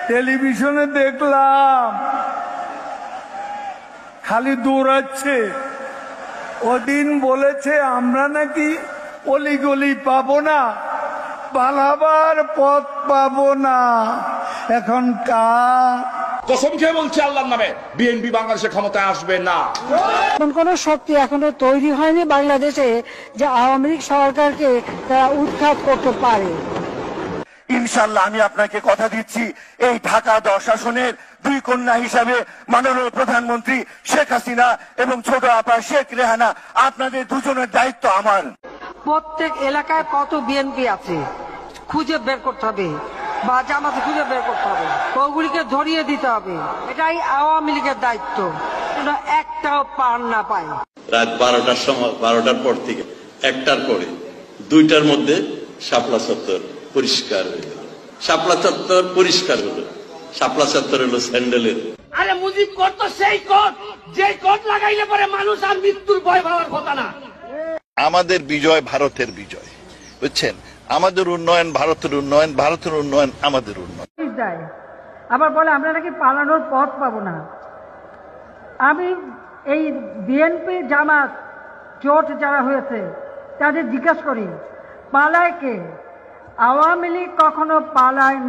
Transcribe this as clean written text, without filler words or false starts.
টেলিভিশনে দেখলাম খালি দৌড়াচ্ছে। ওদিন বলেছে আমরা নাকি অলিগলি পাবো না, পালাবার পথ পাবো না। এখন কসম খেয়ে বলছে আল্লাহর নামে, বিএনপি বাংলাদেশে ক্ষমতায় আসবে না। এমন কোন শক্তি এখনো তৈরি হয়নি বাংলাদেশে যে আওয়ামী লীগ সরকারকে তারা উৎখাত করতে পারে। ইনশাল্লাহ আমি আপনাকে কথা দিচ্ছি, এই ঢাকা 10 আসনের 2 কন্যা হিসাবে মাননীয় প্রধানমন্ত্রী শেখ হাসিনা এবং ছোট আপা শেখ রেহানা, আপনাদের দুজনের দায়িত্ব আমার। প্রত্যেক এলাকায় কত বিএনপি আছে খুঁজে বের করতে হবে, বা জামাতে খুঁজে বের করতে হবে, ওগুলিকে ধরিয়ে দিতে হবে। এটাই আওয়ামী লীগের দায়িত্ব, একটাও পার না পায়। রাত 12টার সময়, 12টার পর থেকে 1টার পরে 2টার মধ্যে শাপলা চত্বর পরিষ্কার হয়ে গেল। শাপলা চত্বর পরিষ্কার হলো। শাপলা চত্বর হলো স্যান্ডেলের। আরে মুজিব করতো সেই কোট, যে কোট লাগাইলে পরে মানুষ আর মৃত্যুর ভয় পাওয়ার কথা না। আমাদের বিজয় ভারতের বিজয়, বুঝছেন? আমাদের উন্নয়ন ভারতের উন্নয়ন, ভারতের উন্নয়ন আমাদের উন্নয়ন। আবার বলে আমরা নাকি পালানোর পথ পাবো না। আমি এই বিএনপি জামাত জোট যারা হয়েছে তাদের জিজ্ঞাসা করি, পালায় কে? আওয়ামী লীগ কখনো পালায়